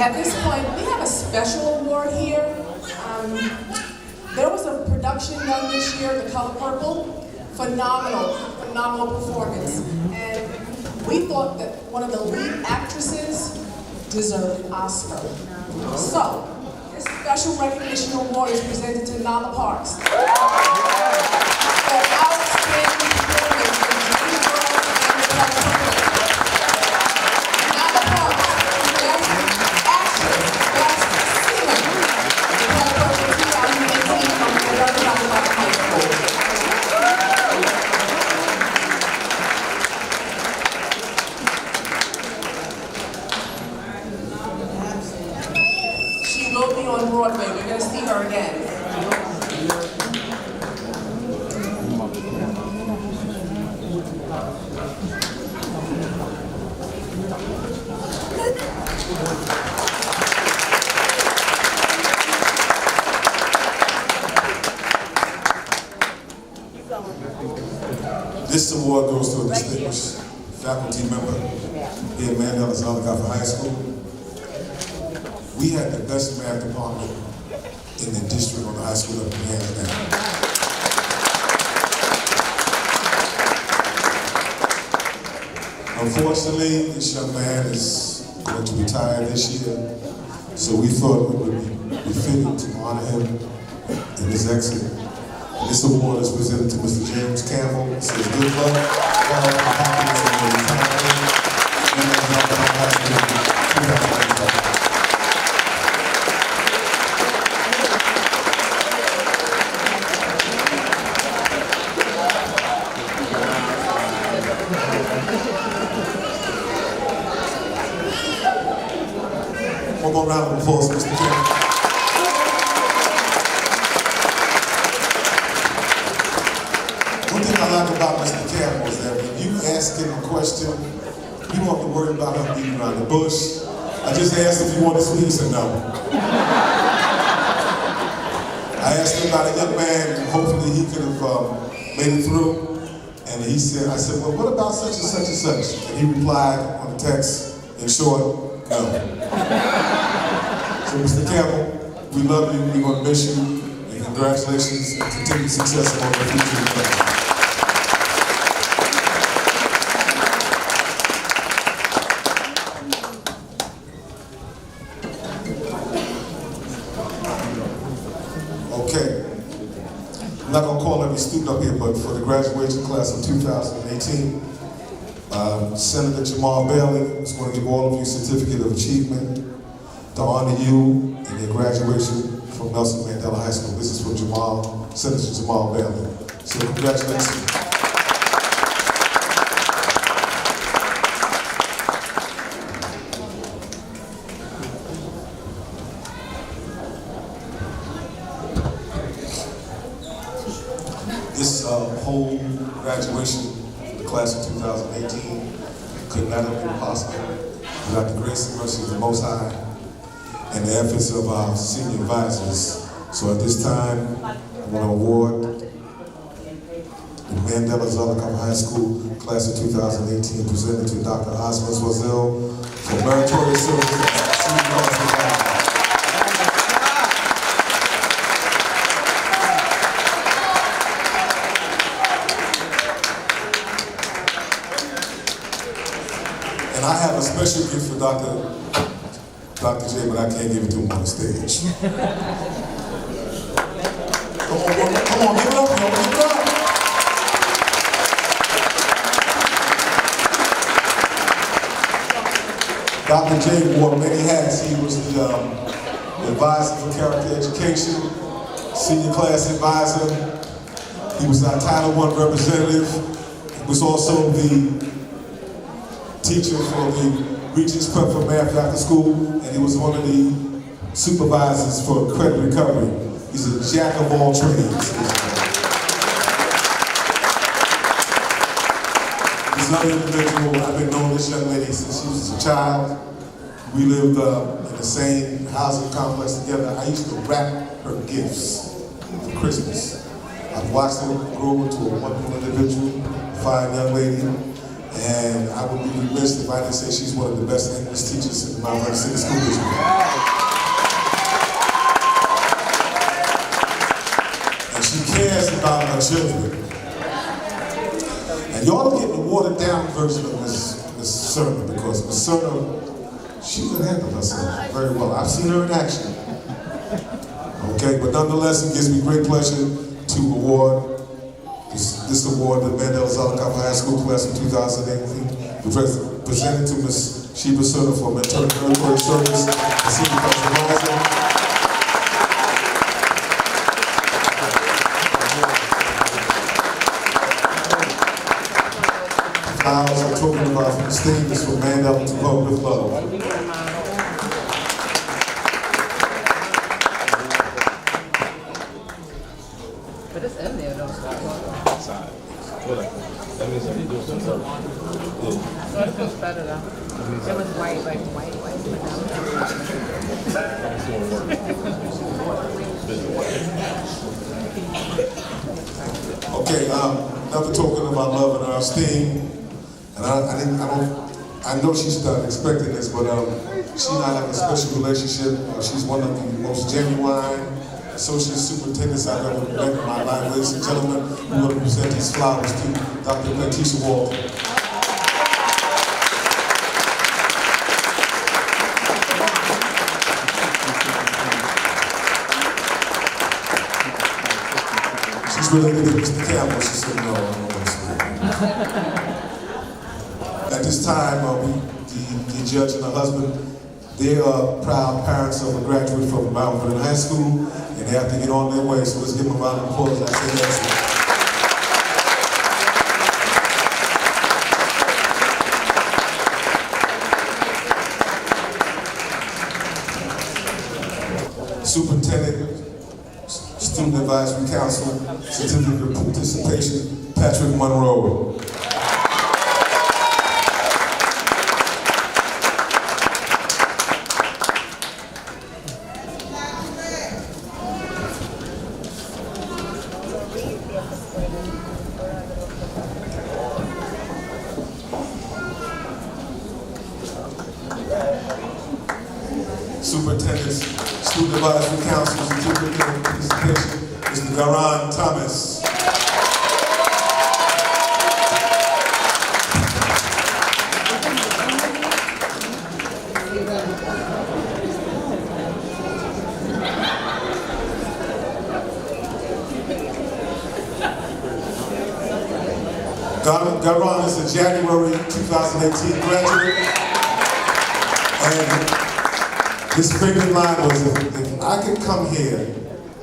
At this point, we have a special award here. There was a production done this year, The Color Purple. Phenomenal performance. And we thought that one of the lead actresses deserved an Oscar. So, this special recognition award is presented to Nyla Parks for outstanding performance in Dream Girl and The Color Purple. Nyla Parks, Best Actress, Best Singer, The Color Purple 2018 from the Mandela High School. Will be on Broadway. We're going to see her again. This award goes to a distinguished faculty member here at Mandela Zollicoffer High School. We had the best math department in the district on the high school level, hands down. Unfortunately, this young man is going to retire this year, so we thought it would be befitting to honor him in his exit. This award is presented to Mr. James Campbell. It says good luck, health, and happiness in your retirement. One more round of applause, Mr. Campbell. One thing I like about Mr. Campbell is that when you ask him a question, you don't have to worry about him beating around the bush. I just asked if you want to speak, he said no. I asked him about a young man, and hopefully he could have made it through. And I said, well, what about such and such and such? And he replied on the text, in short, no. So Mr. Campbell, we love you, we're going to miss you, and congratulations and continued success on the future. Okay, I'm not going to call every student up here, but for the graduation class of 2018, Senator Jamal Bailey is going to give all of you a certificate of achievement to honor you and your graduation from Nelson Mandela High School. This is from Senator Jamal Bailey. So congratulations. This whole graduation for the class of 2018 could not have been possible without the grace and mercy of the Most High and the efforts of our senior advisors. So at this time, I want to award the Mandela Zollicoffer High School class of 2018 presented to Dr. Osman Swazil for meritorious service as senior advisor. And I have a special gift for Dr. J, but I can't give it to him on the stage. Come on, give it up, y'all, give it up. Dr. J wore many hats. He was the advisor for character education, senior class advisor. He was our Title I representative. He was also the teacher for the Regents Prep for Math after school, and he was one of the supervisors for credit recovery. He's a jack of all trades. He's another individual. I've been knowing this young lady since she was a child. We lived in the same housing complex together. I used to wrap her gifts for Christmas. I've watched her grow into a wonderful individual, fine young lady. And I would be remiss if I didn't say she's one of the best English teachers in Mount Vernon City School District. And she cares about her children. And y'all are getting a watered down version of Miss Serna, because Miss Serna, she can handle herself very well. I've seen her in action. Okay, but nonetheless, it gives me great pleasure to award this award, the Mandela Zollicoffer High School class of 2018, presented to Ms. Sheba Serna for meritorious service as senior class advisor. Flowers are talking about from the stage is from Mandela to Love with Love. But it's in there though. That means they do some stuff. So it feels better though. It was white. Okay, another token of our love and our esteem. And I know she's not expecting this, but she and I have a special relationship. She's one of the most genuine associate superintendents I've ever met in my life. Ladies and gentlemen, we want to present these flowers to Dr. Letitia Walton. She's related to Mr. Campbell. She said, no, I don't want to say that. At this time, the judge and her husband, they are proud parents of a graduate from Mount Vernon High School, and they have to get on their way, so let's give them a round of applause. I say that's it. Superintendent, Student Advisory Council, Certificate of Participation, Patrick Monroe. Superintendent's Student Advisory Council, Certificate of Participation, Mr. Garan Thomas. Garan is a January 2018 graduate, and his favorite line was, if I could come here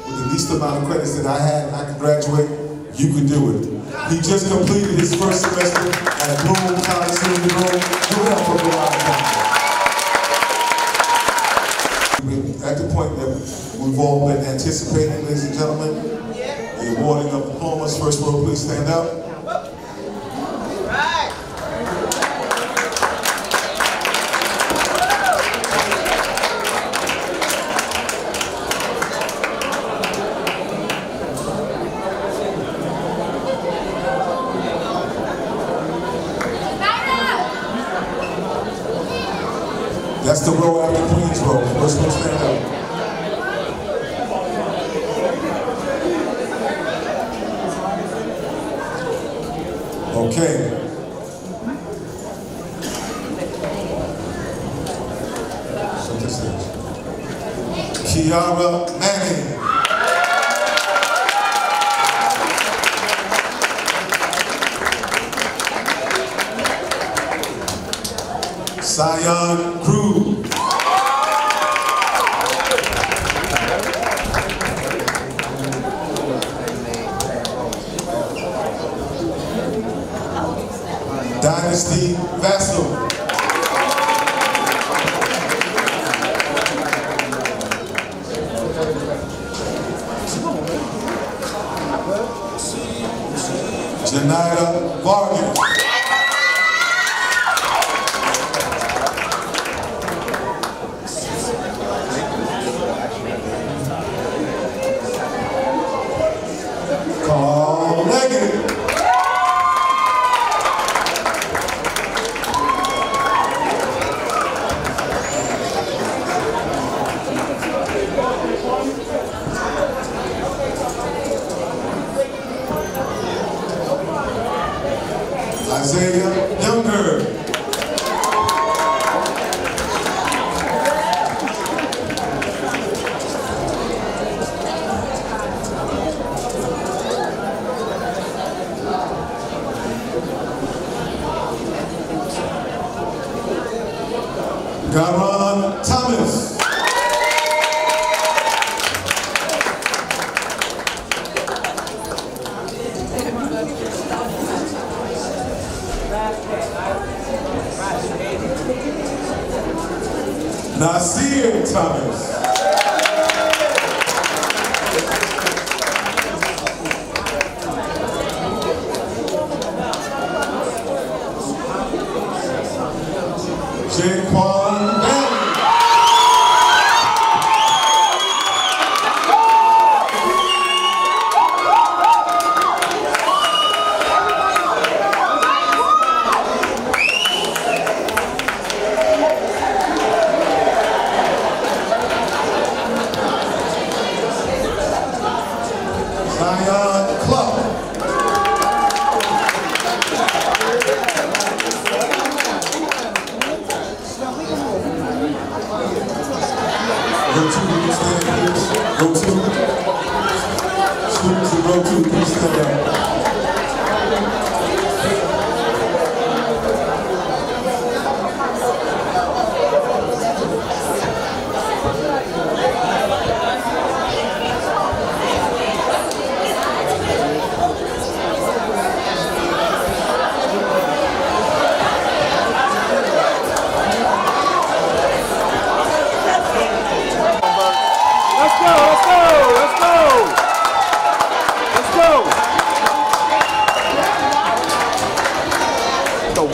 with the least amount of credits that I had and I could graduate, you could do it. He just completed his first semester at Bloom College in Rome. Give it up for Garan. At the point that we've all been anticipating, ladies and gentlemen, the awarding of diplomas. First row, please stand up. That's the row after Queen's row. First one stand up. Okay. So this is Kiara Manning. Sion Cruz. Dynasty Vassal. Janida Vargas. Isaiah Younger. Garan Thomas. Nasir Thomas. Jaquan Manning.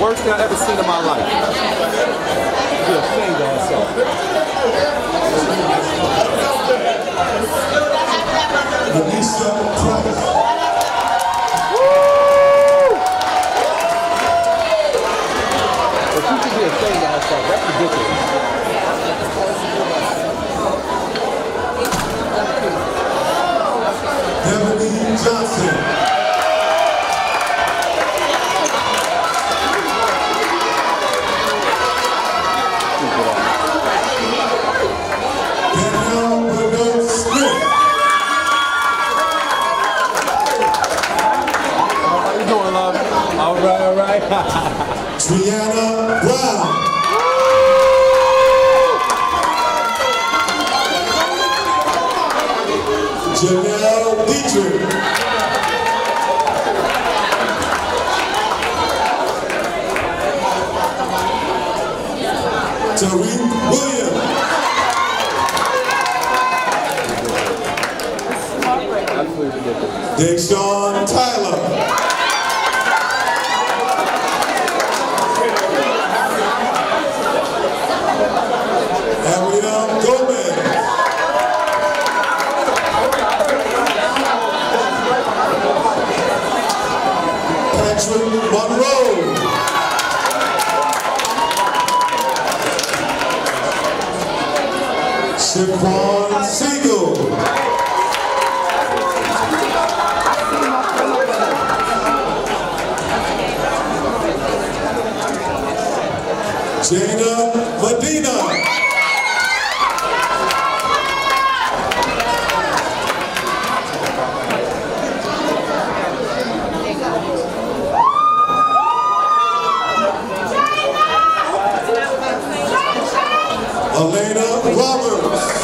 worst thing I've ever seen in my life. You're ashamed of yourself. Lisa Price. But she should be ashamed of herself. That's ridiculous. Ebony Johnson. Triana Brown. Janelle Dietrich. Tariq Williams. Deshaun Tyler. Monroe. Shaquan Siegel. Jada Medina. Elena Roberts.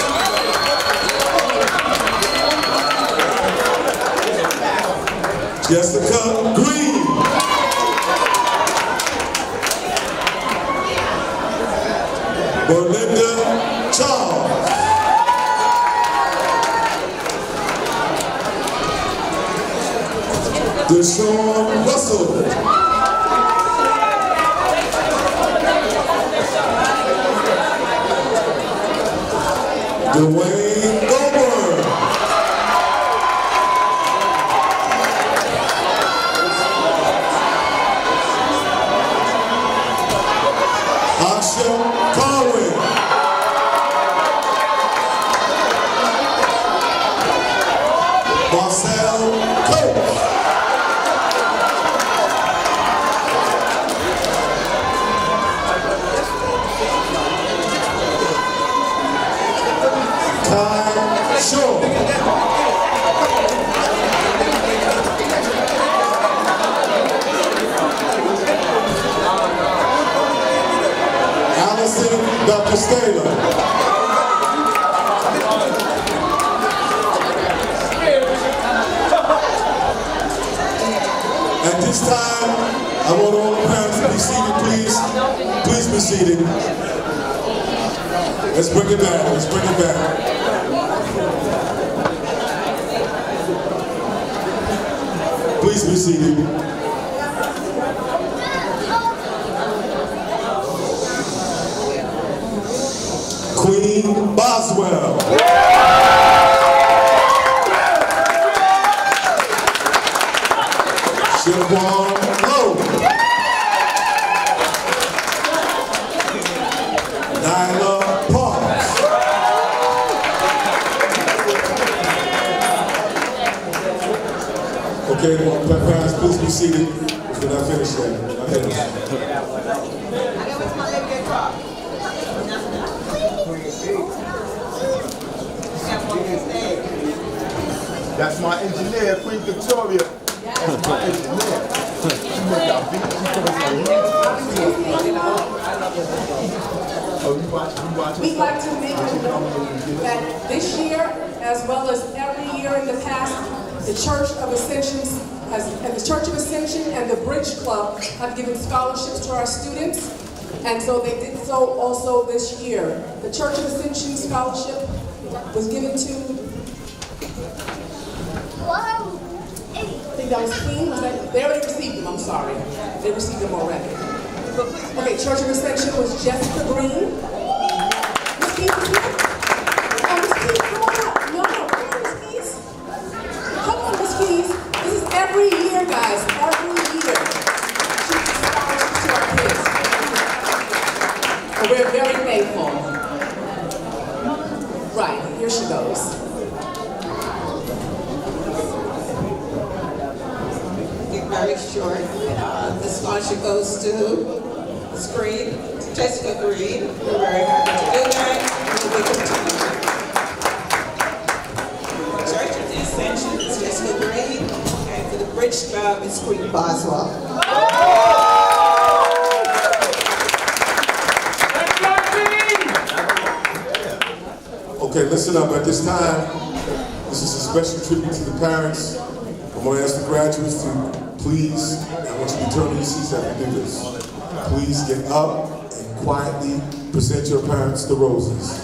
Jessica Green. Belinda Charles. Deshaun Russell. Dwayne Goldberg. Asha Conway. Marcel Coates. Ty Shaw. Allison Dr. Staler. At this time, I want all the parents to be seated, please. Please be seated. Let's bring it back. Let's bring it back. Please be seated. Queen Boswell. Shaquan Lowe. Nyla Parks. Okay, parents, please be seated. We're not finished yet. We're not finished. That's my engineer, Queen Victoria. That's my engineer. She made our beat. We'd like to make a note that this year, as well as every year in the past, the Church of Ascension and the Bridge Club have given scholarships to our students, and so they did so also this year. The Church of Ascension scholarship was given to, I think that was Queen. They already received them, I'm sorry. They received them already. Okay, Church of Ascension was Jessica Green. Miss Keys is here? Oh, Miss Keys, come on up. No, come on, Miss Keys. Come on, Miss Keys. This is every year, guys. Every year. She gives scholarships to our kids. And we're very thankful. Right, here she goes. Very short. The scholarship goes to Screen, Jessica Green. We're very happy to do that. And we continue. Church of the Ascension is Jessica Green, and for the bridge job is Screen Boswell. Okay, listen up. At this time, this is a special tribute to the parents. I'm going to ask the graduates to please, I want you to turn to your seats after we do this. Please get up and quietly present your parents the roses.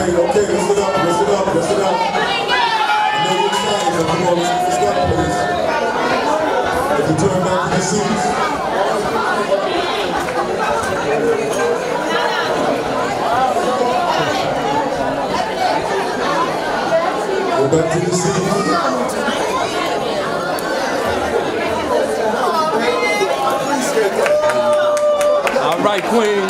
Okay, listen up. I know you're excited, but come on, let's get this done, please. If you turn back to your seats. Go back to your seats. All right, Queen.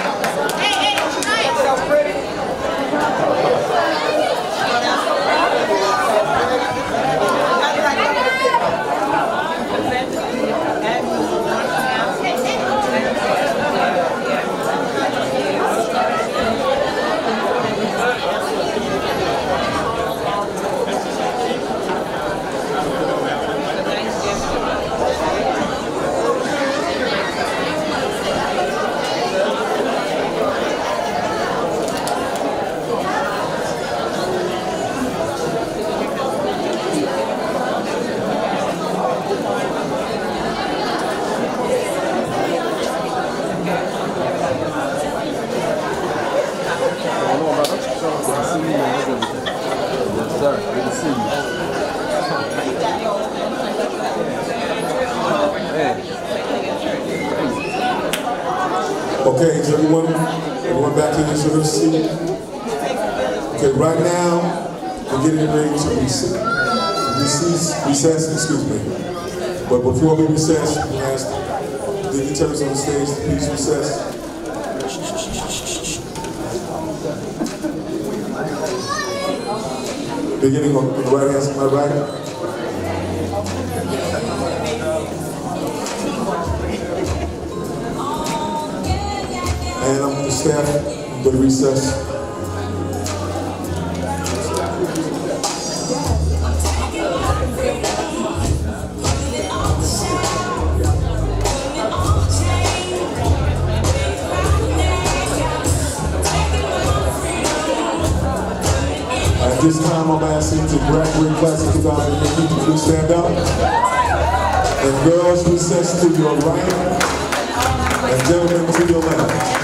Okay, is everyone back to their sort of seat? Okay, right now, we're getting ready to recess, excuse me. But before we recess, we ask the dignitaries on the stage to please recess. Beginning on the right hand side, my right. And the staff will recess. At this time, I'm asking to graduate class of 2015 to please stand up. And girls, recess to your right, and gentlemen to your left.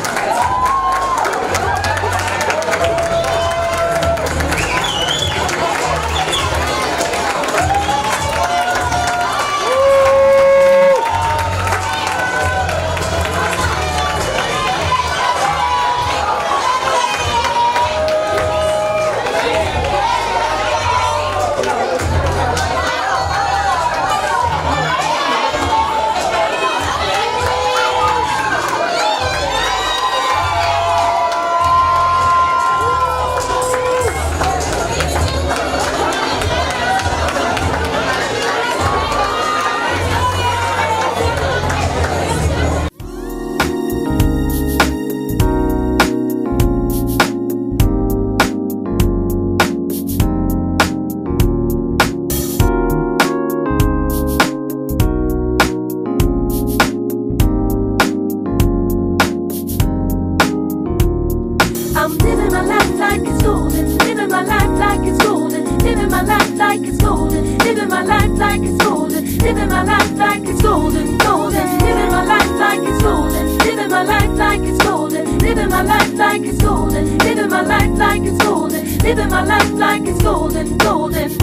I'm living my life like it's golden, living my life like it's golden, living my life like it's golden, living my life like it's golden, living my life like it's golden, golden, living my life like it's golden, living my life like it's golden, living my life like it's golden, living my life like it's golden, living my life like it's golden, golden.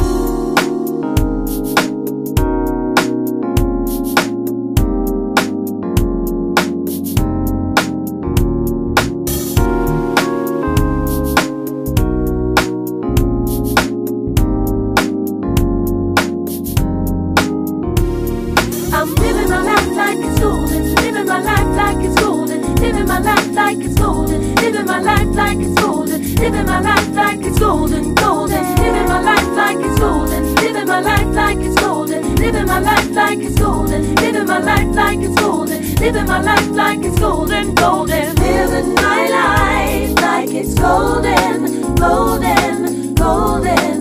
I'm living my life like it's golden, living my life like it's golden, living my life like it's golden, living my life like it's golden, living my life like it's golden, golden, living my life like it's golden, living my life like it's golden, living my life like it's golden, living my life like it's golden, living my life like it's golden, golden, living my life like it's golden, golden, golden.